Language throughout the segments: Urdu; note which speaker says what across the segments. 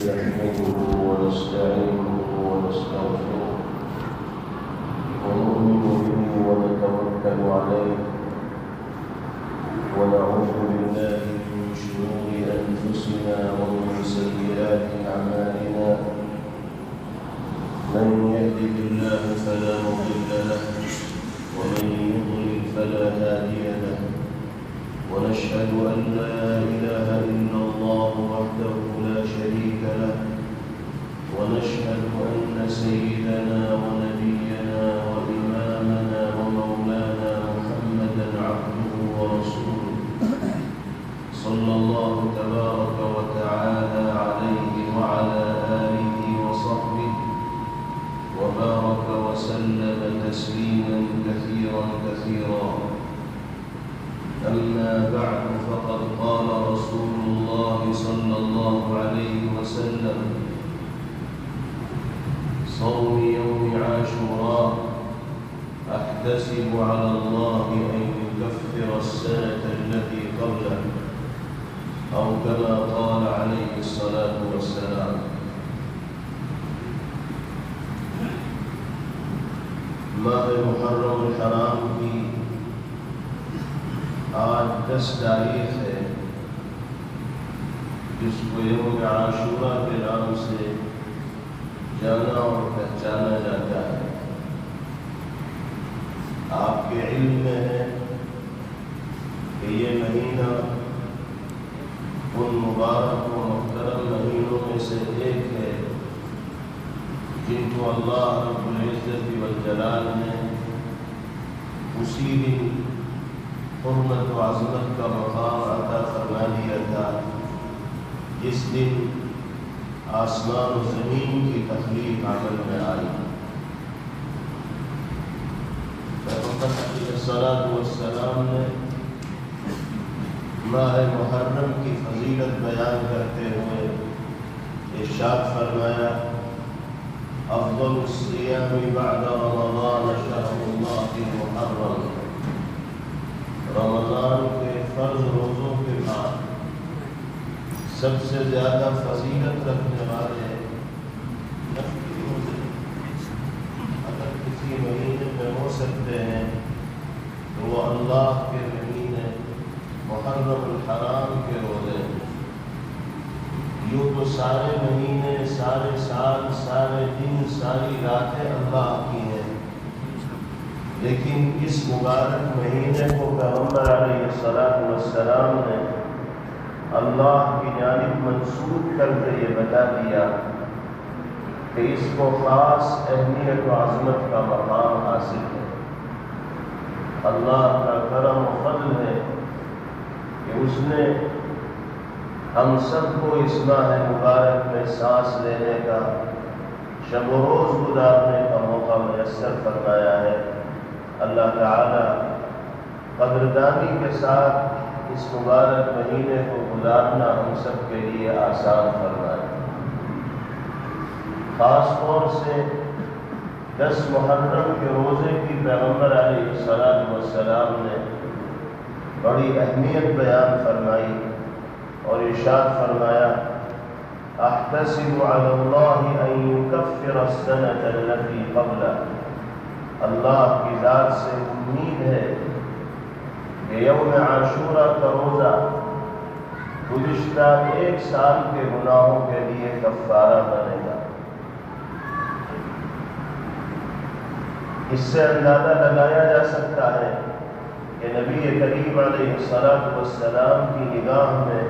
Speaker 1: نحمده ونستعينه ونستغفره ونؤمن به ونتوكل عليه ونعوذ بالله من شرور أنفسنا ومن سيئات أعمالنا من يهده الله فلا مضل له ومن يضلل فلا هادي له ونشهد أن لا إله إلا الله وحده لا شريك له ونشهد أن سيدنا ونبينا وإمامنا ومولانا محمدا عبده ورسوله صلى الله تبارك وتعالى عليه وعلى آله وصحبه وبارك وسلم تسليما كثيرا كثيرا. أما بعد فقد قال رسول الله صلى الله عليه وسلم: صوم يوم عاشوراء أحتسب على الله أن يكفر السنة التي قبله، أو كما قال عليه الصلاة والسلام. ماہ محرم الحرام کی آج 10 تاریخ ہے، جس کو یوم عاشورہ کے نام سے جانا اور پہچانا جاتا ہے. آپ کے علم میں ہے کہ یہ مہینہ ان مبارک و محترم مہینوں میں سے ایک ہے جن کو اللہ رب العزت والجلال نے اسی دن حرمت و عظمت کا مقام عطا فرما دیا تھا جس دن آسمان و زمین کی تخلیق عمل میں آئی. پیغمبر علیہ الصلوۃ والسلام نے ماہ محرم کی فضیلت بیان کرتے ہوئے ارشاد فرمایا: افضل الصیام بعد رمضان شهر اللہ المحرم. رمضان کے فرض روزوں کے بعد سب سے زیادہ فضیلت رکھنے والے نفلی روزے اگر کسی مہینے میں ہو سکتے ہیں تو وہ اللہ کے مہینے محرم الحرام کے روزے ہیں. یوں تو سارے مہینے، سارے سال، سارے دن، ساری راتیں اللہ کی ہیں، لیکن اس مبارک مہینے کو پیغمبر علیہ السلام نے اللہ کی جانب منسوب کر کے یہ بتا دیا کہ اس کو خاص اہمیت و عظمت کا مقام حاصل ہے. اللہ کا کرم و فضل ہے کہ اس نے ہم سب کو اس ماہ مبارک میں سانس لینے کا، شب و روز گزارنے کا موقع میسر فرمایا ہے. اللہ تعالی قدردانی کے ساتھ اس مبارک مہینے کو گزارنا ہم سب کے لیے آسان فرمائے. خاص طور سے 10 محرم کے روزے کی پیغمبر علیہ السلام نے بڑی اہمیت بیان فرمائی اور ارشاد فرمایا: احتسب علی اللہ ان یکفر السنة التي قبلہ. اللہ کی ذات سے امید ہے کہ یوم عاشورہ کا روزہ گزشتہ 1 سال کے گناہوں کے لیے کفارہ بنے گا. اس سے اندازہ لگایا جا سکتا ہے کہ نبی کریم علیہ السلام کی نگاہ میں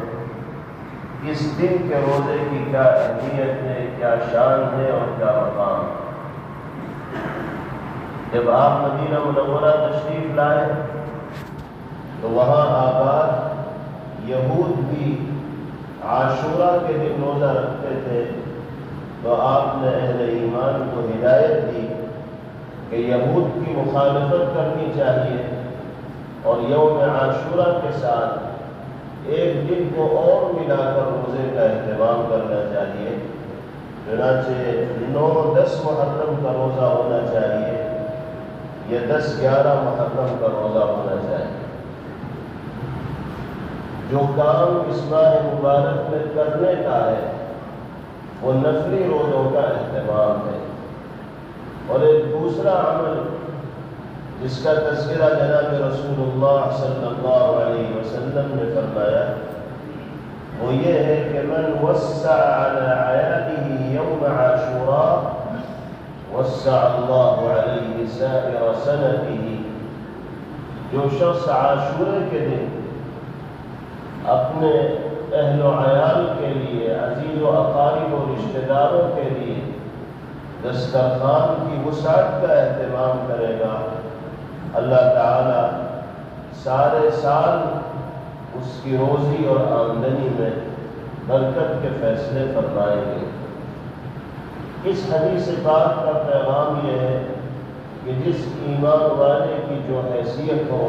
Speaker 1: اس دن کے روزے کی کیا اہمیت ہے، کیا شان ہے اور کیا مقام. جب آپ مدینہ منورہ تشریف لائے تو وہاں آباد یہود بھی عاشورہ کے دن روزہ رکھتے تھے، تو آپ نے اہل ایمان کو ہدایت دی کہ یہود کی مخالفت کرنی چاہیے اور یوم عاشورہ کے ساتھ ایک دن کو اور ملا کر روزے کا اہتمام کرنا چاہیے. چنانچہ 9-10 محرم کا روزہ ہونا چاہیے یا 10-11 محرم کا روزہ ہونا چاہیے. جو کام اس ماہ مبارک میں کرنے کا ہے وہ نفلی روزوں کا اہتمام ہے۔ اور ایک دوسرا عمل جس کا تذکرہ جناب رسول اللہ صلی اللہ علیہ وسلم نے فرمایا وہ یہ ہے کہ من وسع علی عیاله یوم عاشوراء وسع اللہ علیہ سائر سنته، جو شخص عاشورے کے دن اپنے اہل و عیال کے لیے، عزیز و اقارب و رشتہ داروں کے لیے دسترخوان کی وسعت کا اہتمام کرے گا، اللہ تعالی سارے سال اس کی روزی اور آمدنی میں برکت کے فیصلے فرمائیں گے۔ اس حدیث پاک کا پیغام یہ ہے کہ جس ایمان والے کی جو حیثیت ہو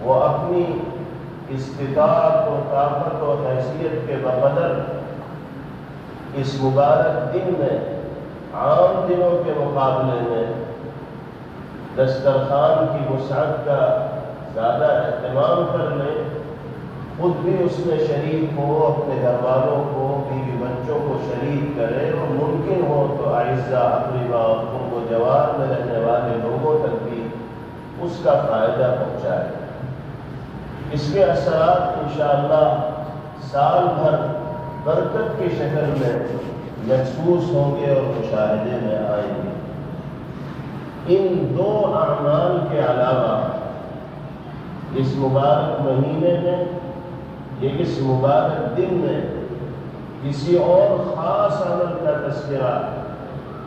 Speaker 1: وہ اپنی استطاعت و طاقت و حیثیت کے بقدر اس مبارک دن میں عام دنوں کے مقابلے میں دسترخوان کی وسعت کا زیادہ اہتمام کر لے، خود بھی اس میں شریک ہو، اپنے گھر والوں کو، بیوی بچوں کو شریک کرے، اور ممکن ہو تو اعزاء اقرباء اور قرب و جوار میں رہنے والے لوگوں تک بھی اس کا فائدہ پہنچائے۔ اس کے اثرات انشاءاللہ سال بھر برکت کی شکل میں محسوس ہوں گے اور مشاہدے میں آئیں گے۔ ان دو اعمال کے علاوہ اس مبارک مہینے میں یا اس مبارک دن میں کسی اور خاص عمل کا تذکرہ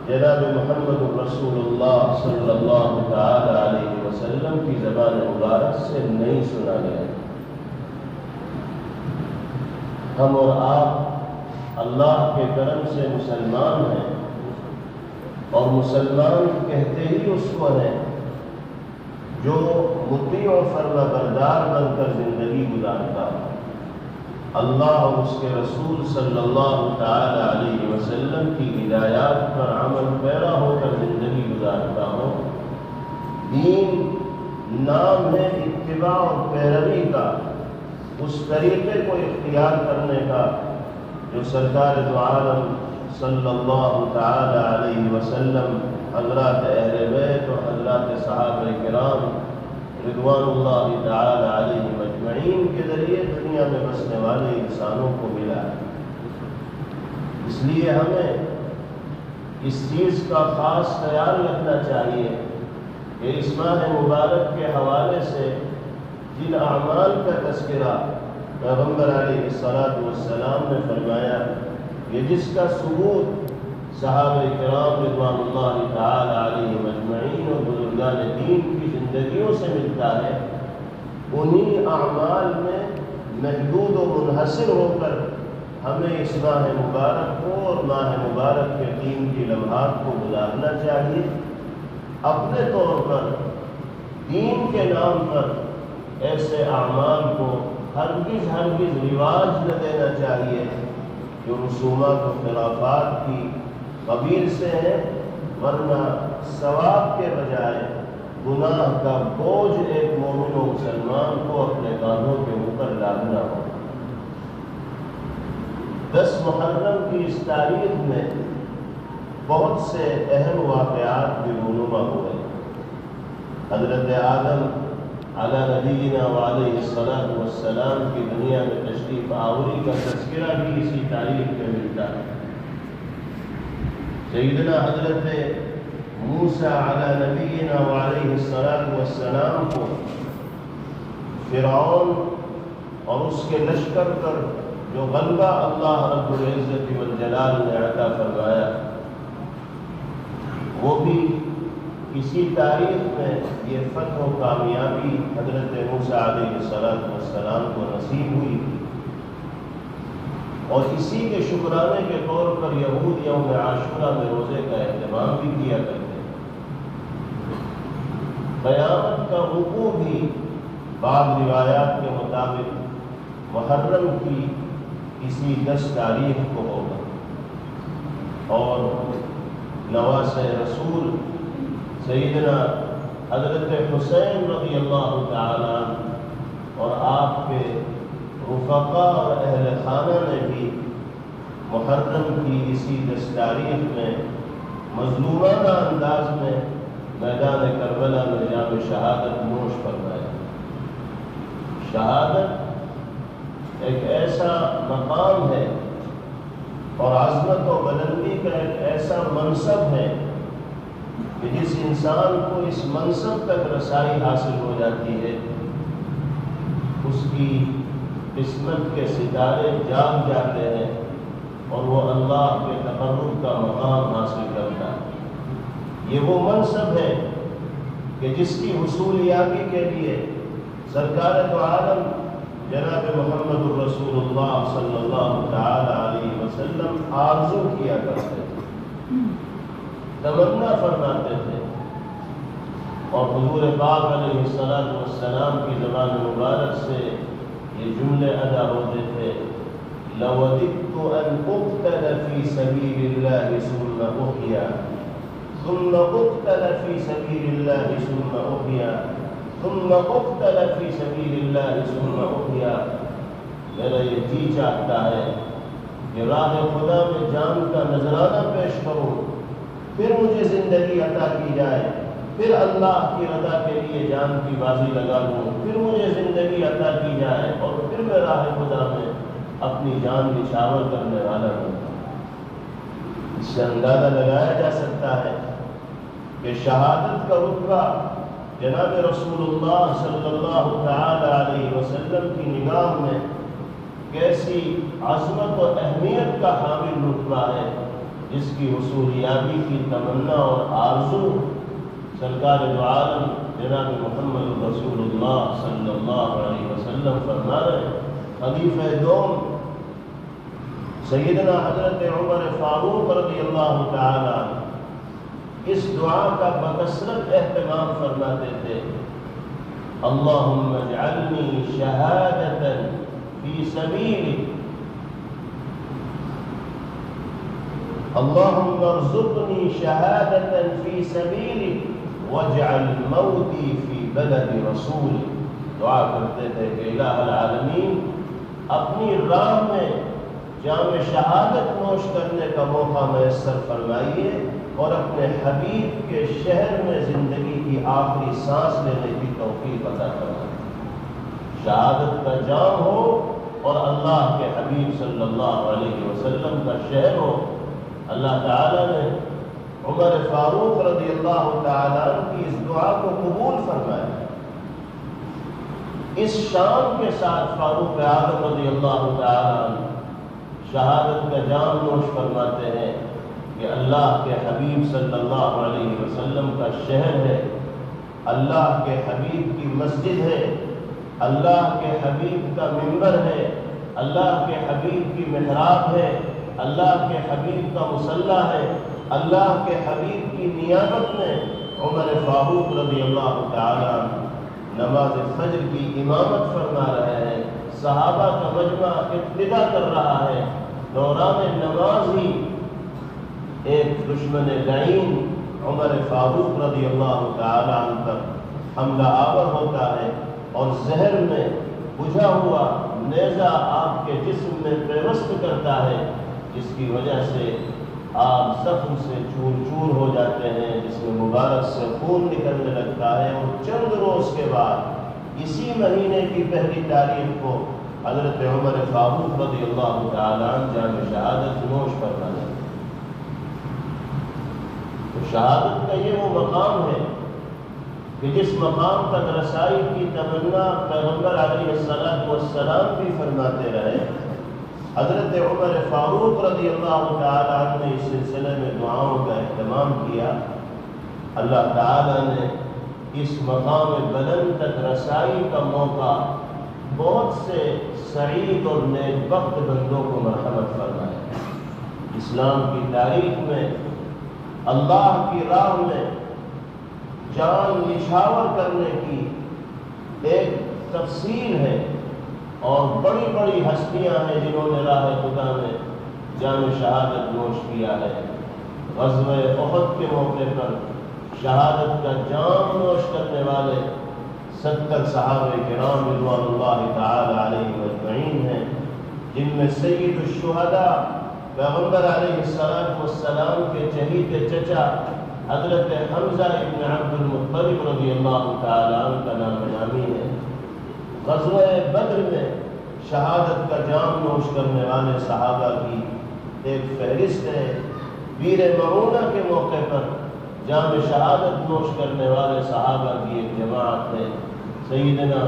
Speaker 1: جناب محمد رسول اللہ صلی اللہ تعالی علیہ وسلم کی زبان مبارک سے نہیں سنا گیا۔ ہم اور آپ اللہ کے کرم سے مسلمان ہیں، اور مسلمان کہتے ہی اس کو ہیں جو مطیع و فرما بردار بن کر زندگی گزارتا ہو، اللہ اور اس کے رسول صلی اللہ تعالی علیہ وسلم کی ہدایات پر عمل پیرا ہو کر زندگی گزارتا ہو۔ دین نام ہے اتباع اور پیروی کا، اس طریقے کو اختیار کرنے کا جو سرکار دو عالم صلی اللہ تعالی علیہ وسلم، حضرات اہل بیت اور حضرات صحابہ کرام رضوان اللہ تعالی علیہ مجمعین کے ذریعے دنیا میں بسنے والے انسانوں کو ملا ہے۔ اس لیے ہمیں اس چیز کا خاص خیال رکھنا چاہیے کہ اس ماہ مبارک کے حوالے سے جن اعمال کا تذکرہ پیغمبر علیہ السلام نے فرمایا کہ جس کا ثبوت صحابہ کرام رضوان اللہ تعالی علیہ مجمعین اور بزرگان دین کی زندگیوں سے ملتا ہے، انہی اعمال میں محدود و منحصر ہو کر ہمیں اس ماہ مبارک کو اور ماہ مبارک کے قیمتی لمحات کو گزارنا چاہیے۔ اپنے طور پر دین کے نام پر ایسے اعمال کو ہرگز رواج نہ دینا چاہیے جو رسومات و خلافات کی قبیل سے ہیں، ورنہ ثواب کے بجائے گناہ کا بوجھ ایک مومن و مسلمان کو اپنے کاندھوں کے اوپر لانا ہو۔ 10 محرم کی اس تاریخ میں بہت سے اہم واقعات بھی رونما ہوئے۔ حضرت آدم علی نبینا وعلیہ الصلاۃ والسلام کی دنیا میں تشریف آوری کا تذکرہ بھی اسی تاریخ میں ملتا ہے۔ سیدنا حضرت موسیٰ علی نبینا وعلیہ الصلاۃ والسلام کو فرعون اور اس کے لشکر پر جو غلبہ اللہ رب العزت والجلال نے عطا فرمایا، وہ بھی اسی تاریخ میں یہ فتح و کامیابی حضرت موسیٰ علیہ السلام کو نصیب ہوئی، اور اسی کے شکرانے کے طور پر یہود یوم عاشوراء میں روزے کا اہتمام بھی کیا کرتے ہیں۔ قیامت کا وقوع بھی بعض روایات کے مطابق محرم کی اسی 10 تاریخ کو ہوگا، اور نواسۂ رسول سیدنا حضرت حسین رضی اللہ تعالی عنہ اور آپ کے رفقا اور اہل خانہ نے بھی محرم کی اسی 10 تاریخ میں مظلومانہ انداز میں میدان کربلا میں جام شہادت نوش فرمایا۔ شہادت ایک ایسا مقام ہے اور عظمت و بلندی کا ایک ایسا منصب ہے کہ جس انسان کو اس منصب تک رسائی حاصل ہو جاتی ہے اس کی قسمت کے ستارے جاگ جاتے ہیں اور وہ اللہ کے تقرب کا مقام حاصل کرتا ہے۔ یہ وہ منصب ہے کہ جس کی حصولیابی کے لیے سرکار دو عالم جناب محمد الرسول اللہ صلی اللہ تعالی علیہ وسلم آرزو کیا کرتے تھے، تمنا فرماتے تھے، اور حضور پاک علیہ السلام کی زبان مبارک سے یہ جملے ادا ہوتے تھے: لَوَدِدْتُ أَنْ أُقْتَلَ فِي سَبِيلِ اللَّهِ ثُمَّ أُحْيَا ثُمَّ أُقْتَلَ فِي سَبِيلِ اللَّهِ ثُمَّ أُحْيَا ثُمَّ أُقْتَلَ فِي سَبِيلِ اللَّهِ ثُمَّ أُحْيَا۔ میرا یہ جی چاہتا ہے کہ راہ خدا میں جان کا نذرانہ پیش کروں، پھر مجھے زندگی عطا کی جائے، پھر اللہ کی رضا کے لیے جان کی بازی لگا لوں، پھر مجھے زندگی عطا کی جائے اور پھر میں راہ خدا میں اپنی جان نچھاور کرنے والا ہوں۔ اس سے اندازہ لگایا جا سکتا ہے کہ شہادت کا رتبہ جناب رسول اللہ صلی اللہ تعالی علیہ وسلم کی نگاہ میں کیسی عظمت و اہمیت کا حامل رتبہ ہے، جس کی حصولیابی کی تمنا اور آرزو سرکار دو عالم جناب محمد رسول اللہ صلی اللہ علیہ وسلم فرما رہے ہیں۔ خلیفہ دوم سیدنا حضرت عمر فاروق رضی اللہ تعالی عنہ اس دعا کا بکثرت اہتمام فرماتے تھے: اللہم اجعلنی شہادتا فی سبیلک، اللہم ارزقنی شہادتا فی سبیلک واجعل موتی فی بلد رسولک۔ دعا کرتے تھے کہ الہ العالمین اپنی راہ میں جام شہادت نوش کرنے کا موقع میسر فرمائیے اور اپنے حبیب کے شہر میں زندگی کی آخری سانس لینے کی توفیق عطا فرمائیے۔ شہادت کا جام ہو اور اللہ کے حبیب صلی اللہ علیہ وسلم کا شہر ہو۔ اللہ تعالیٰ نے عمر فاروق رضی اللہ تعالیٰ عنہ کی اس دعا کو قبول فرمایا۔ اس شان کے ساتھ فاروق اعظم رضی اللہ تعالیٰ عنہ شہادت کا جام نوش فرماتے ہیں کہ اللہ کے حبیب صلی اللہ علیہ وسلم کا شہر ہے، اللہ کے حبیب کی مسجد ہے، اللہ کے حبیب کا منبر ہے، اللہ کے حبیب کی محراب ہے، اللہ کے حبیب کا مصلی ہے۔ اللہ کے حبیب کی نیابت میں عمر فاروق رضی اللہ تعالی عنہ نماز فجر کی امامت فرما رہے ہیں، صحابہ کا مجمع ابتدا کر رہا ہے، دوران نماز ہی ایک دشمن لعین عمر فاروق رضی اللہ تعالی عنہ پر حملہ آور ہوتا ہے اور زہر میں بجھا ہوا نیزہ آپ کے جسم میں پیوست کرتا ہے، جس کی وجہ سے آپ زخم سے چور چور ہو جاتے ہیں، جس میں مبارک سے خون نکلنے لگتا ہے، اور چند روز کے بعد اسی مہینے کی پہلی تاریخ کو حضرت عمر فاروق رضی اللہ تعالی عنہ جام شہادت نوش فرماتے ہیں۔ تو شہادت کا یہ وہ مقام ہے کہ جس مقام تک رسائی کی تمنا پیغمبر علیہ السلام بھی فرماتے رہے۔ حضرت عمر فاروق رضی اللہ تعالی عنہ نے اس سلسلے میں دعاؤں کا اہتمام کیا۔ اللہ تعالی نے اس مقام بلند تک رسائی کا موقع بہت سے سعید اور نیک بخت بندوں کو مرحمت فرمایا۔ اسلام کی تاریخ میں اللہ کی راہ میں جان نچھاور کرنے کی ایک تفصیل ہے، اور بڑی بڑی ہستیاں ہیں جنہوں نے راہ خدا میں جام شہادت نوش کیا ہے۔ غزوہ احد کے موقع پر شہادت کا جام نوش کرنے والے 70 صحابہ کرام رضوان اللہ تعالی علیہم اجمعین ہیں، جن میں سید الشہداء پیغمبر علیہ السلام کے چہیتے چچا حضرت حمزہ ابن عبد المطلب رضی اللہ تعالیٰ عنہ کا نام نامی ہے۔ غزوہ بدر میں شہادت کا جام نوش کرنے والے صحابہ کی ایک فہرست ہے۔ بیر معونہ کے موقع پر جام شہادت نوش کرنے والے صحابہ کی ایک جماعت ہے۔ سیدنا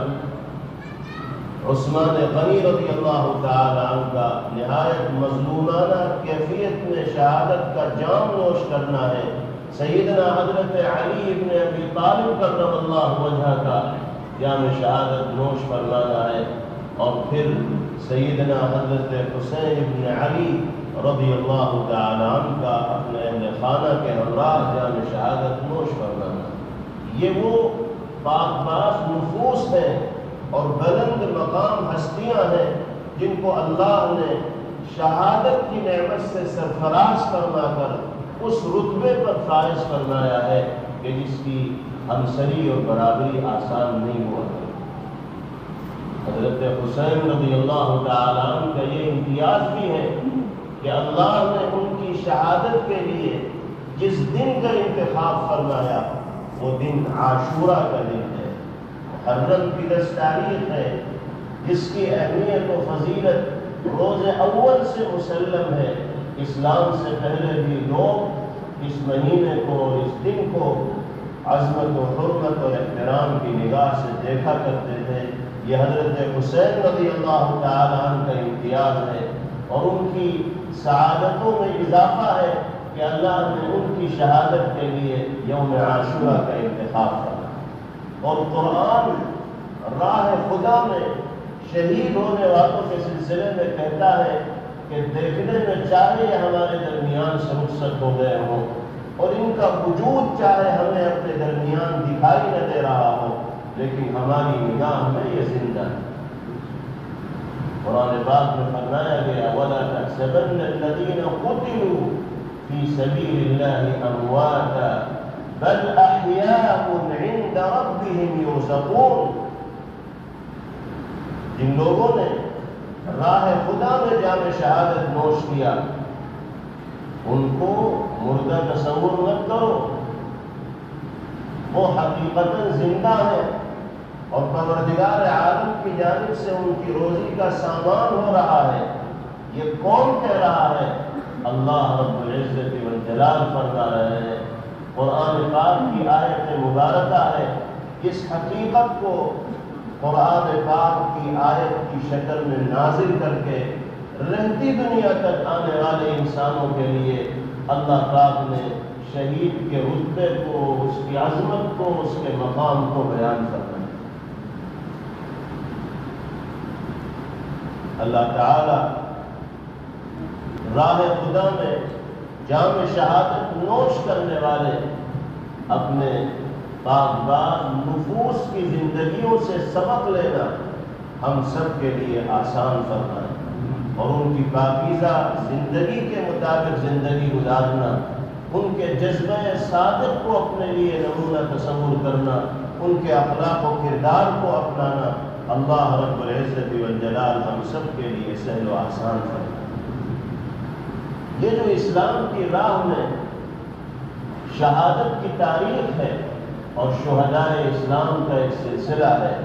Speaker 1: عثمان غنی رضی اللہ تعالیٰ عنہ کا نہایت مظلومانہ کیفیت میں شہادت کا جام نوش کرنا ہے۔ سیدنا حضرت علی ابن ابی طالب کرم اللہ وجہہ کا جام شہادت نوش فرمانا ہے، اور پھر سیدنا حضرت حسین ابن علی رضی اللہ تعالیٰ عنہ کا اپنے اہل خانہ کے ہمراہ جام شہادت نوش فرمانا۔ یہ وہ پاک باز نفوس ہیں اور بلند مقام ہستیاں ہیں جن کو اللہ نے شہادت کی نعمت سے سرفراز فرما کر اس رتبے پر فائز فرمایا ہے کہ جس کی ہمسری اور برابری آسان نہیں ہوا۔ حضرت حسین رضی اللہ تعالیٰ عنہ کا یہ امتیاز بھی ہے کہ اللہ نے ان کی شہادت کے لیے جس دن کا انتخاب فرمایا وہ دن عاشورہ کا دن ہے، محرم کی 10 تاریخ ہے، جس کی اہمیت و فضیلت روز اول سے مسلم ہے۔ اسلام سے پہلے بھی لوگ اس مہینے کو اور اس دن کو عظمت و حرمت اور احترام کی نگاہ سے دیکھا کرتے تھے۔ یہ حضرت حسین رضی اللہ تعالیٰ عنہ کا امتیاز ہے اور ان کی سعادتوں میں اضافہ ہے کہ اللہ نے ان کی شہادت کے لیے یوم عاشورہ کا انتخاب کیا۔ اور قرآن راہ خدا میں شہید ہونے والوں کے سلسلے میں کہتا ہے کہ دیکھنے میں چاہے یہ ہمارے درمیان سے رخصت ہو گئے ہوں اور ان کا وجود چاہے ہمیں اپنے درمیان دکھائی نہ دے رہا ہو، لیکن ہماری نگاہ میں یہ زندہ ہے۔ قرآن پاک میں فرمایا گیا وَلَا تَحْسَبَنَّ الَّذِينَ قُتِلُوا فِي سَبِيلِ اللَّهِ أَمْوَاتًا بَلْ أَحْيَاءٌ عِندَ رَبِّهِمْ يُرْزَقُونَ۔ جن لوگوں نے راہ خدا میں جام شہادت نوش کیا ان کو مردہ تصور مت کرو، وہ حقیقتاً زندہ ہیں اور پروردگار عالم کی جانب سے ان کی روزی کا سامان ہو رہا ہے۔ یہ کون کہہ رہا ہے؟ اللہ رب العزت والجلال فرما رہے ہیں۔ قرآن پاک کی آیت مبارکہ ہے، اس حقیقت کو قرآن پاک کی آیت کی شکل میں نازل کر کے رہتی دنیا تک آنے والے انسانوں کے لیے اللہ پاک نے شہید کے رتبے کو، اس کی عظمت کو، اس کے مقام کو بیان کرنا ہے۔ اللہ تعالی راہ خدا میں جام شہادت نوش کرنے والے اپنے پاک باز نفوس کی زندگیوں سے سبق لینا ہم سب کے لیے آسان فرمائے اور ان کی پاکیزہ زندگی کے مطابق زندگی گزارنا، ان کے جذبہ صادق کو اپنے لیے نمونہ تصور کرنا، ان کے اخلاق و کردار کو اپنانا اللہ رب العزت والجلال ہم سب کے لیے سہل و آسان فرمائے۔ یہ جو اسلام کی راہ میں شہادت کی تاریخ ہے اور شہداء اسلام کا ایک سلسلہ ہے،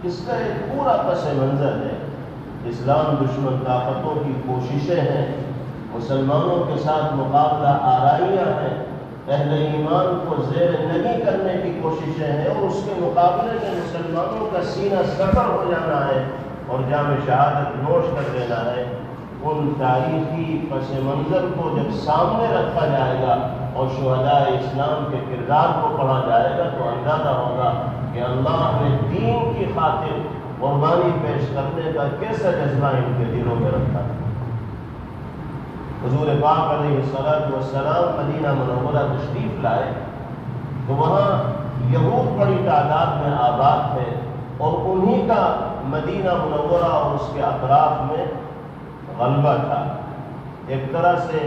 Speaker 1: اس کا ایک پورا پس منظر ہے۔ اسلام دشمن طاقتوں کی کوششیں ہیں، مسلمانوں کے ساتھ مقابلہ آرائیاں ہیں، اہل ایمان کو زیر نگی کرنے کی کوششیں ہیں اور اس کے مقابلے میں مسلمانوں کا سینہ سفر ہو جانا ہے اور جام شہادت نوش کر دینا ہے۔ ان تاریخی پس منظر کو جب سامنے رکھا جائے گا اور شہداء اسلام کے کردار کو پڑھا جائے گا تو اندازہ ہوگا کہ اللہ نے دین کی خاطر قربانی پیش کرنے کا کیسا جذبہ ان کے دلوں میں رکھا ہے۔ حضور پاک علیہ السلام مدینہ منورہ تشریف لائے تو وہاں یہود بڑی تعداد میں آباد تھے اور انہی کا مدینہ منورہ اور اس کے اطراف میں غلبہ تھا۔ ایک طرح سے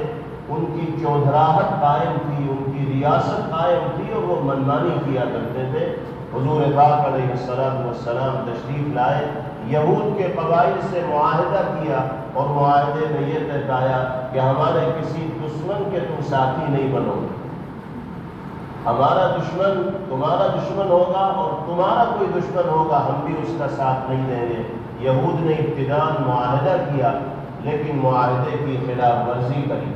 Speaker 1: ان کی چودھراہٹ قائم تھی، ان کی ریاست قائم تھی اور وہ منمانی کیا کرتے تھے۔ حضور پاک علیہ السلام تشریف لائے، یہود کے قبائل سے معاہدہ کیا اور معاہدے میں یہ طے پایا کہ ہمارے کسی دشمن کے تم ساتھی نہیں بنو گے، ہمارا دشمن تمہارا دشمن ہوگا اور تمہارا کوئی دشمن ہوگا ہم بھی اس کا ساتھ نہیں دیں گے۔ یہود نے ابتداءً معاہدہ کیا لیکن معاہدے کی خلاف ورزی کری،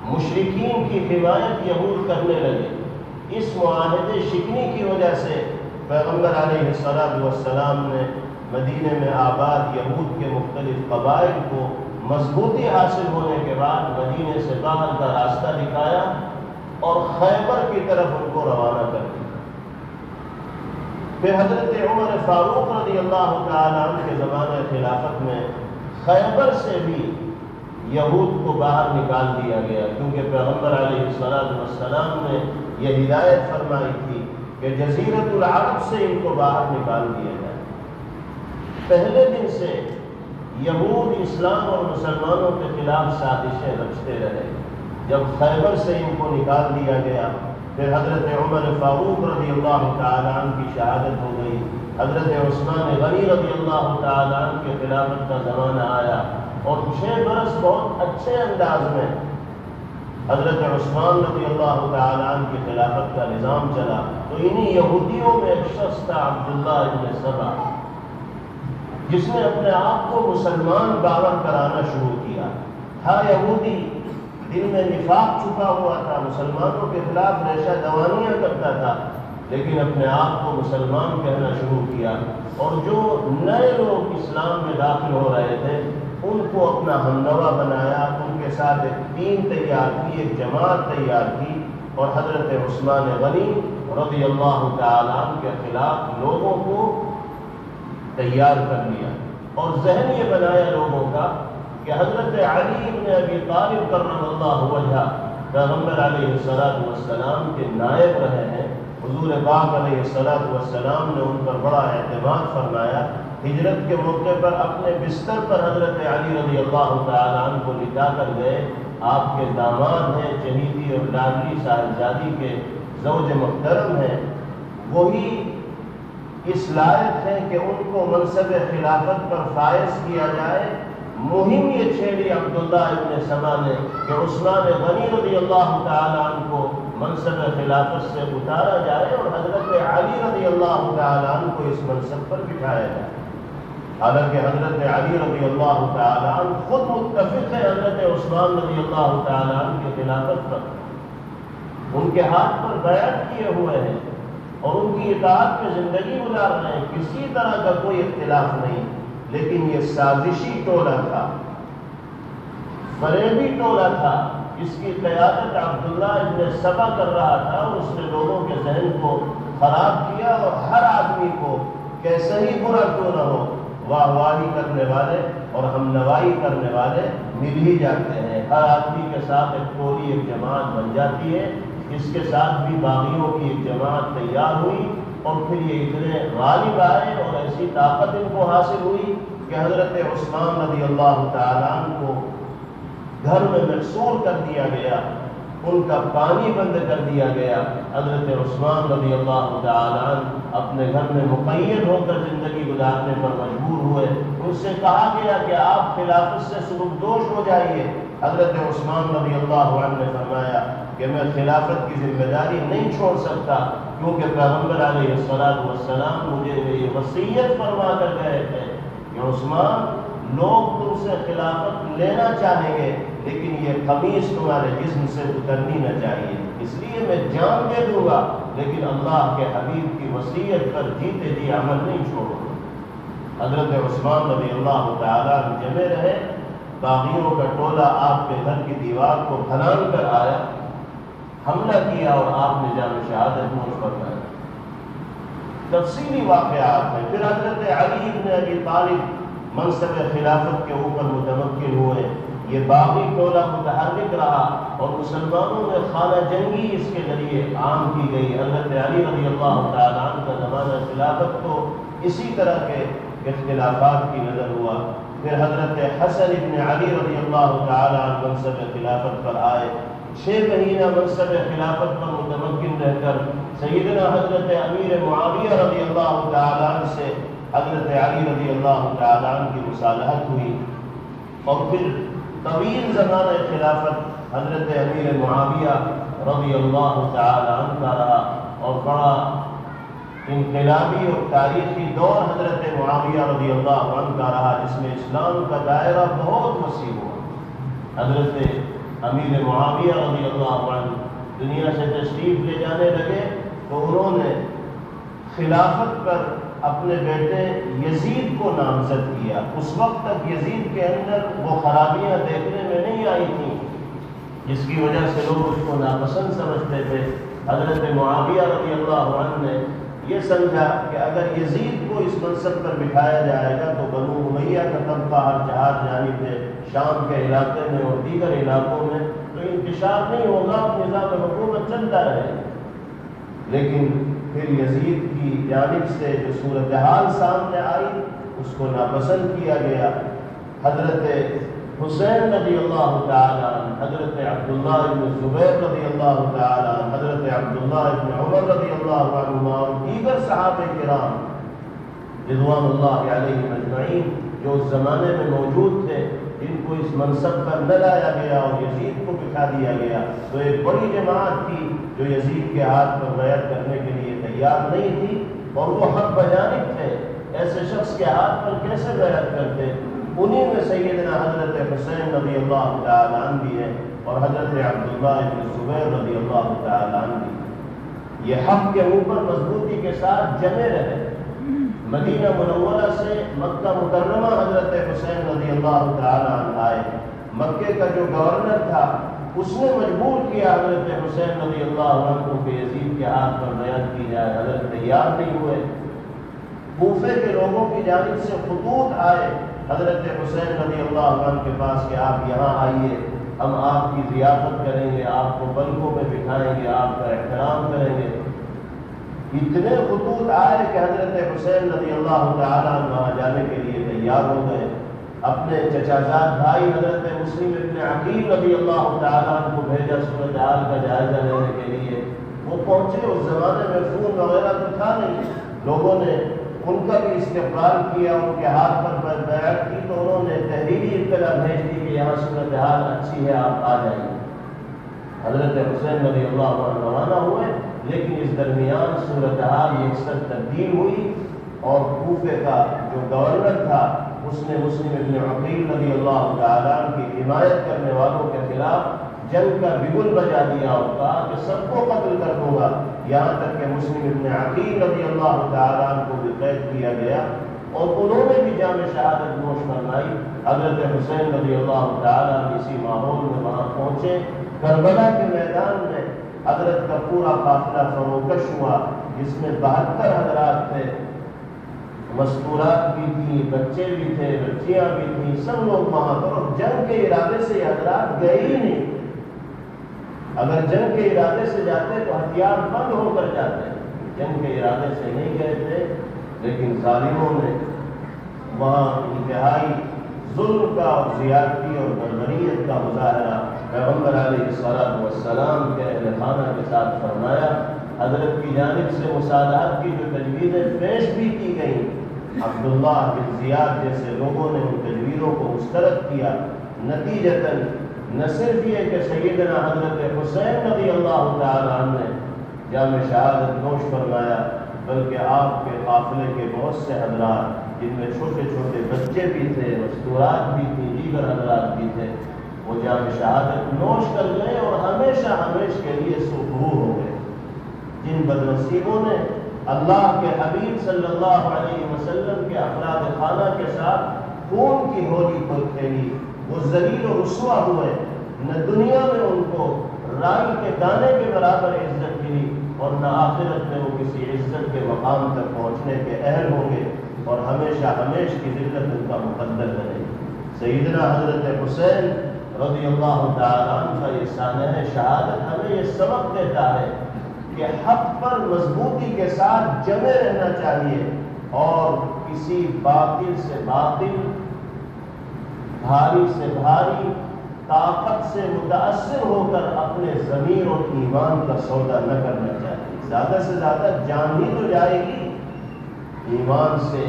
Speaker 1: مشرکین کی حمایت یہود کرنے لگے۔ اس معاہدے شکنی کی وجہ سے پیغمبر علیہ السلام نے مدینے میں آباد یہود کے مختلف قبائل کو مضبوطی حاصل ہونے کے بعد مدینے سے باہر کا راستہ دکھایا اور خیبر کی طرف ان کو روانہ کر دیا۔ پھر حضرت عمر فاروق رضی اللہ تعالیٰ عنہ کے زمانہ خلافت میں خیبر سے بھی یہود کو باہر نکال دیا گیا، کیونکہ پیغمبر علیہ السلام نے یہ ہدایت فرمائی تھی کہ جزیرۃ العرب سے ان کو باہر نکال دیا جائے۔ پہلے دن سے یہود اسلام اور مسلمانوں کے خلاف سازشیں رچتے رہے۔ جب خیبر سے ان کو نکال دیا گیا، پھر حضرت عمر فاروق رضی اللہ تعالیٰ عنہ کی شہادت ہو گئی، حضرت عثمان غنی رضی اللہ تعالیٰ عنہ کے خلافت کا زمانہ آیا اور 6 برس بہت اچھے انداز میں حضرت عثمان رضی اللہ تعالیٰ عنہ کی خلافت کا نظام چلا۔ تو انہی یہودیوں میں ایک شخص تھا عبداللہ ابن سبا، جس نے اپنے آپ کو مسلمان باور کرانا شروع کیا۔ تھا یہودی، دل میں نفاق چھپا ہوا تھا، مسلمانوں کے خلاف ریشہ دوانیاں کرتا تھا، لیکن اپنے آپ کو مسلمان کہنا شروع کیا، اور جو نئے لوگ اسلام میں داخل ہو رہے تھے ان کو اپنا ہمنوا بنایا، ان کے ساتھ ایک ٹیم تیار کی، ایک جماعت تیار کی، اور حضرت عثمان غنی رضی اللہ تعالیٰ عنہ کے خلاف لوگوں کو تیار کر لیا، اور ذہن یہ بنایا لوگوں کا کہ حضرت علی بن ابی طالب کرم اللہ وجہہ پیغمبر علیہ السلام کے نائب رہے ہیں۔ حضور پاک علیہ السلام نے ان پر بڑا اعتماد فرمایا۔ ہجرت کے موقع پر اپنے بستر پر حضرت علی رضی اللہ تعالیٰ عنہ کو لٹا کر گئے۔ آپ کے داماد ہیں، چہیتی اور لاڈلی صاحبزادی کے زوج محترم ہیں، وہی اس لائق ہیں کہ ان کو منصب خلافت پر فائز کیا جائے۔ مہم یہ چھیڑی عبداللہ ابن سبا نے کہ عثمان غنی رضی اللہ تعالیٰ عنہ کو منصب خلافت سے اتارا جائے اور حضرت علی رضی اللہ تعالیٰ عنہ کو اس منصب پر بٹھایا جائے۔ حالانکہ حضرت علی رضی اللہ تعالیٰ عنہ خود متفق ہے حضرت عثمان رضی اللہ تعالیٰ عنہ کی خلافت پر، ان کے ہاتھ پر بیعت کیے ہوئے ہیں اور ان کی اطاعت میں زندگی گزار رہے ہیں، کسی طرح کا کوئی اختلاف نہیں۔ لیکن یہ سازشی ٹولہ تھا، فریبی ٹولہ تھا، اس کی قیادت عبداللہ ابن سبا کر رہا تھا، اور اس نے لوگوں کے ذہن کو خراب کیا، اور ہر آدمی کو کیسا ہی برا کیوں نہ ہو واہ واہی کرنے والے اور ہم نوائی کرنے والے مل ہی جاتے ہیں۔ ہر آدمی کے ساتھ ایک ٹولی، ایک جماعت بن جاتی ہے۔ اس کے ساتھ بھی باغیوں کی ایک جماعت تیار ہوئی، اور پھر یہ اتنے غالب آئے اور ایسی طاقت ان کو حاصل ہوئی کہ حضرت عثمان رضی اللہ تعالیٰ عنہ کو گھر میں محصور کر دیا گیا، ان کا پانی بند کر دیا گیا۔ حضرت عثمان رضی اللہ تعالیٰ عنہ اپنے گھر میں مقید ہو کر زندگی گزارنے پر مجبور ہوئے۔ ان سے کہا گیا کہ آپ خلافت سے سبکدوش ہو جائیے۔ حضرت عثمان رضی اللہ عنہ نے فرمایا کہ میں خلافت کی ذمہ داری نہیں چھوڑ سکتا، کیونکہ پیغمبر علیہ السلام مجھے یہ وصیت فرما کر گئے تھے کہ عثمان، لوگ تم سے خلافت لینا چاہیں گے لیکن یہ قمیص تمہارے جسم سے اترنی نہ چاہیے، اس لیے میں جان دے دوں گا لیکن اللہ کے حبیب کی وصیت پر جیتے جی عمل نہیں چھوڑوں گا۔ حضرت عثمان رضی اللہ تعالیٰ جمے رہے، باغیوں کا ٹولہ آپ کے گھر کی دیوار کو پھلانگ کر آیا، حملہ کیا اور آپ نے جام شہادت نوش فرمایا۔ تفصیلی واقعات ہیں۔ پھر حضرت علی بن ابی طالب منصب خلافت کے اوپر متمکن ہوئے، یہ باغی ٹولہ متحرک رہا اور مسلمانوں میں خانہ جنگی اس کے ذریعے عام کی گئی۔ حضرت علی رضی اللہ تعالیٰ عنہ کا زمانہ خلافت تو اسی طرح کے اختلافات کی نظر ہوا۔ پھر حضرت حسن بن علی رضی اللہ تعالیٰ عنہ منصب خلافت پر آئے، 6 مہینہ منصب خلافت پر متمکن رہ کر سیدنا حضرت امیر معاویہ رضی اللہ تعالیٰ عنہ سے حضرت علی رضی اللہ تعالیٰ عنہ کی مصالحت ہوئی، اور پھر طویل زمانہ خلافت حضرت امیر معاویہ رضی اللہ تعالی عنہ کا رہا، اور بڑا انقلابی اور تاریخی دور حضرت معاویہ رضی اللہ عنہ کا رہا، جس میں اسلام کا دائرہ بہت وسیع ہوا۔ حضرت امیر معاویہ رضی اللہ عنہ دنیا سے تشریف لے جانے لگے تو انہوں نے خلافت پر اپنے بیٹے یزید کو نامزد کیا۔ اس وقت تک یزید کے اندر وہ خرابیاں دیکھنے میں نہیں آئی تھیں جس کی وجہ سے لوگ اس کو ناپسند سمجھتے تھے۔ حضرت معاویہ رضی اللہ عنہ نے یہ سمجھا کہ اگر یزید کو اس منصب پر بٹھایا جائے گا تو بنو امیہ کا طبقہ ہر جہاد جانب ہے، شام کے علاقے میں اور دیگر علاقوں میں تو انتشار نہیں ہوگا، نظام حکومت چلتا رہے۔ لیکن پھر یزید کی جانب سے جو صورتحال سامنے آئی اس کو ناپسند کیا گیا۔ حضرت حسین رضی اللہ تعالی عنہ، حضرت عبداللہ بن زبیر رضی اللہ تعالی عنہ، حضرت عبداللہ بن عمر رضی اللہ عنہما اور دیگر صحابہ کرام رضوان اللہ علیہم اجمعین جو اس زمانے میں موجود تھے، ان کو اس منصب پر نہ لایا گیا اور یزید کو بٹھا دیا گیا، تو ایک بڑی جماعت تھی جو یزید کے ہاتھ پر بیعت کرنے کے لیے تیار نہیں تھی، اور وہ حق بجانب تھے، ایسے شخص کے ہاتھ پر کیسے بیعت کرتے؟ انہی میں سیدنا حضرت حسین رضی اللہ تعالی عنہ بھی ہے اور حضرت عبداللہ بن زبیر رضی اللہ تعالی عنہ بھی۔ یہ حق کے اوپر مضبوطی کے ساتھ جمے رہے۔ مدینہ منورہ سے مکہ مکرمہ حضرت حسین رضی اللہ تعالی عنہ آئے۔ مکے کا جو گورنر تھا اس نے مجبور کیا حضرت حسین رضی اللہ عنہ کو کہ یزید کے ہاتھ پر بیعت کی جائے، حضرت تیار نہیں ہوئے۔ کوفے کے لوگوں کی جانب سے خطوط آئے حضرت حسین رضی اللہ عنہ کے پاس کہ آپ یہاں آئیے، ہم آپ کی ضیافت کریں گے، آپ کو پلکوں پہ بٹھائیں گے، آپ کا احترام کریں گے۔ اتنے خطوط آئے کہ حضرت حسین رضی اللہ تعالی عنہ وہاں جانے کے لیے تیار ہو گئے۔ اپنے چچا زاد بھائی حضرت مسلم ابن عقیل رضی اللہ تعالی عنہ کو بھیجا صورتحال کا جائزہ لینے کے لیے۔ وہ پہنچے، اس زمانے میں فون وغیرہ تو تھا نہیں، لوگوں نے ان کا بھی استقبال کیا، ان کے ہاتھ پر بیعت کی، تو انہوں نے تحریری اطلاع بھیج دی کہ یہاں صورتحال اچھی ہے، آپ آ جائیے۔ حضرت حسین رضی اللہ عنہ روانہ ہوئے، لیکن اس درمیان صورتحال یکسر تبدیل ہوئی اور کوفے کا جو گورنر تھا اس نے مسلم ابن عقیل رضی اللہ تعالیٰ عنہ کی حمایت کرنے والوں کے خلاف جنگ کا بگل بجا دیا اور کہا کہ سب کو قتل کر دوں گا، یہاں تک کہ مسلم ابن عقیل رضی اللہ تعالیٰ عنہ کو بھی قید کیا گیا اور انہوں نے بھی جام شہادت نوش فرمائی۔ حضرت حسین رضی اللہ تعالیٰ عنہ اسی ماحول میں وہاں پہنچے۔ کربلا کے میدان میں حضرت کا پورا قافلہ فروکش ہوا، جس میں 72 حضرات تھے، مستورات بھی تھیں، بچے بھی تھے، بچیاں بھی تھیں، سب لوگ وہاں پر، اور جنگ کے ارادے سے یہ حضرات گئے ہی نہیں۔ اگر جنگ کے ارادے سے جاتے تو ہتھیار بند ہو کر جاتے، جنگ کے ارادے سے نہیں گئے تھے، لیکن ظالموں نے وہاں انتہائی ظلم کا اور زیادتی اور بربریت کا مظاہرہ پیغمبر علیہ الصلوۃ والسلام کے اہل خانہ کے ساتھ فرمایا۔ حضرت کی جانب سے مصالحت کی جو تجویزیں پیش بھی کی گئیں، عبداللہ بن زیاد جیسے لوگوں نے ان تجویزوں کو مسترد کیا۔ نتیجتاً نہ صرف یہ کہ سیدنا حضرت حسین رضی اللہ تعالیٰ عنہ نے جام شہادت نوش فرمایا، بلکہ آپ کے قافلے کے بہت سے حضرات، جن میں چھوٹے چھوٹے بچے بھی تھے، مستورات بھی تھیں، دیگر حضرات بھی تھے، وہ جام شہادت نوش کر گئے اور ہمیشہ ہمیشہ کے لیے سرخرو ہو گئے۔ جن بدنصیبوں نے اللہ کے حبیب صلی اللہ علیہ وسلم کے افراد خانہ کے ساتھ خون کی ہولی کو کھیلی، وہ ذلیل و رسوا ہوئے، نہ دنیا میں ان کو رائی کے دانے کے برابر عزت ملی اور نہ آخرت میں وہ کسی عزت کے مقام تک پہنچنے کے اہل ہوں گے، اور ہمیشہ ہمیشہ کی ذلت ان کا مقدر بنے گی۔ سیدنا حضرت حسین رضی اللہ تعالیٰ عنہ کا یہ سانحہ شہادت ہمیں یہ سبق دیتا ہے کہ حق پر مضبوطی کے ساتھ جمے رہنا چاہیے اور کسی باطل سے باطل، بھاری سے بھاری، طاقت سے متاثر ہو کر اپنے ضمیر اور ایمان کا سودا نہ کرنا چاہیے۔ زیادہ سے زیادہ جان ہی تو جائے گی، ایمان سے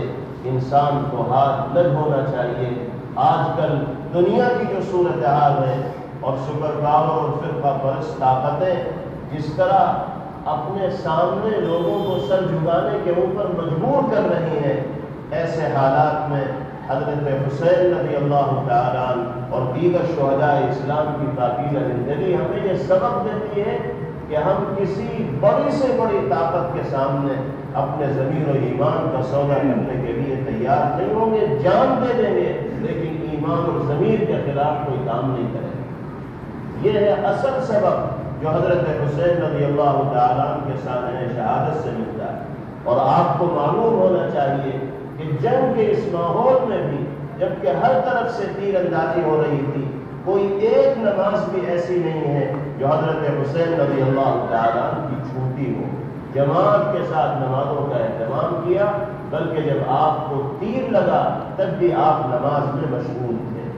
Speaker 1: انسان کو ہاتھ نہ دھونا چاہیے۔ آج کل دنیا کی جو صورتحال ہے اور سپر پاور اور فرقہ پرست طاقتیں جس طرح اپنے سامنے لوگوں کو سر جھکانے کے اوپر مجبور کر رہی ہیں، ایسے حالات میں حضرت حسین رضی اللہ تعالیٰ عنہ اور دیگر شہداء اسلام کی پاکیزہ زندگی ہمیں یہ سبق دیتی ہے کہ ہم کسی بڑی سے بڑی طاقت کے سامنے اپنے ضمیر و ایمان کا سودا کرنے کے لیے تیار نہیں ہوں گے، جان دے دیں گے لیکن ایمان اور ضمیر کے خلاف کوئی کام نہیں کریں گے۔ یہ ہے اصل سبق جو حضرت حسین رضی اللہ تعالیٰ عنہ کے سامنے شہادت سے ملتا ہے۔ اور آپ کو معلوم ہونا چاہیے کہ جنگ کے اس ماحول میں بھی جبکہ ہر طرف سے تیر اندازی ہو رہی تھی، کوئی ایک نماز بھی ایسی نہیں ہے جو حضرت حسین رضی اللہ تعالیٰ عنہ کی چھوٹی ہو۔ جماعت کے ساتھ نمازوں کا اہتمام کیا، بلکہ جب آپ کو تیر لگا تب بھی آپ نماز میں مشغول تھے۔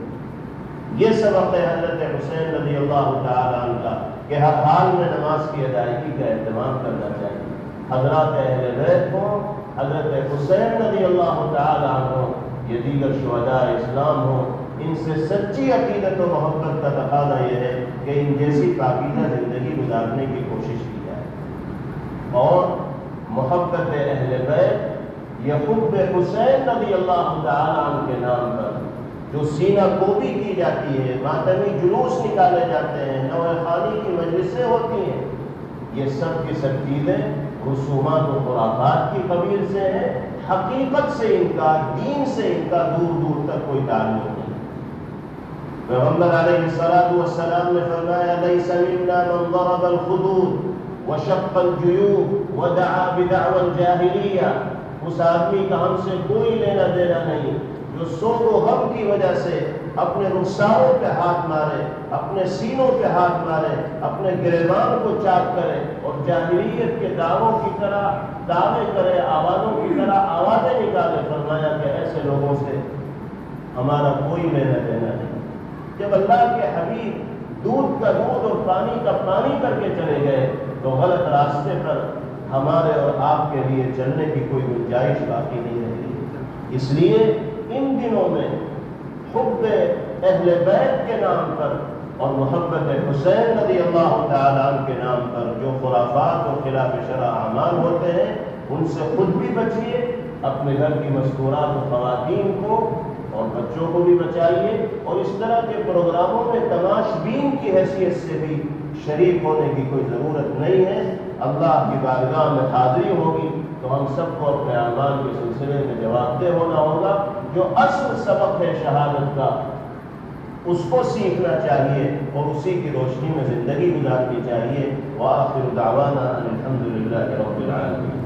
Speaker 1: یہ سبق ہے حضرت حسین رضی اللہ تعالیٰ عنہ کا کہ ہر حال میں نماز کی ادائیگی کا اہتمام کرنا چاہیے۔ حضرات اہل بیت ہوں، حضرت حسین رضی اللہ تعالیٰ عنہ، یہ دیگر شہداء اسلام ہوں، ان سے سچی عقیدت و محبت کا تقاضا یہ ہے کہ ان جیسی پاکیزہ زندگی گزارنے کی کوشش کی جائے۔ اور محبت اہل بیت یہ حب حسین رضی اللہ تعالیٰ عنہ کے نام پر جو سینہ کوبی کی جاتی ہے، ماتمی جلوس نکالے جاتے ہیں، نوح خانی کی مجلسیں ہوتی ہیں، یہ سب کی سب چیزیں رسومات و خرافات کی قبیل سے ہیں، حقیقت سے ان کا، دین سے ان کا دور دور تک کوئی تعلق نہیں۔ پیغمبر علیہ السلام نے فرمایا لیس منا من ضرب الخدود وشق الجیوب ودعا بدعوى الجاہلیہ، اس آدمی کا ہم سے کوئی لینا دینا نہیں جو سوگ و غم کی وجہ سے اپنے رخساروں پہ ہاتھ مارے، اپنے سینوں پہ ہاتھ مارے، اپنے گریبان کو چاک کرے اور جاہلیت کے دعووں کی طرح دعوے کرے، آوازوں کی طرح آوازیں نکالے۔ فرمایا کہ ایسے لوگوں سے ہمارا کوئی لینا دینا نہیں۔ جب اللہ کے حبیب دودھ کا دودھ اور پانی کا پانی کر کے چلے گئے تو غلط راستے پر ہمارے اور آپ کے لیے چلنے کی کوئی گنجائش باقی نہیں رہی۔ اس لیے ان دنوں میں حب اہل بیت کے نام پر اور محبت حسین رضی اللہ تعالیٰ عنہ کے نام پر جو خرافات اور خلاف شرع اعمال ہوتے ہیں ان سے خود بھی بچیے، اپنے گھر کی مستورات و خواتین کو اور بچوں کو بھی بچائیے، اور اس طرح کے پروگراموں میں تماشبین کی حیثیت سے بھی شریک ہونے کی کوئی ضرورت نہیں ہے۔ اللہ کی بارگاہ میں حاضری ہوگی تو ہم سب کو اپنے اعمال کے سلسلے میں جواب دہ ہونا ہوگا۔ جو اصل سبق ہے شہادت کا اس کو سیکھنا چاہیے اور اسی کی روشنی میں زندگی گزارنی چاہیے۔ وآخر دعوانا ان الحمد للہ رب العالمین۔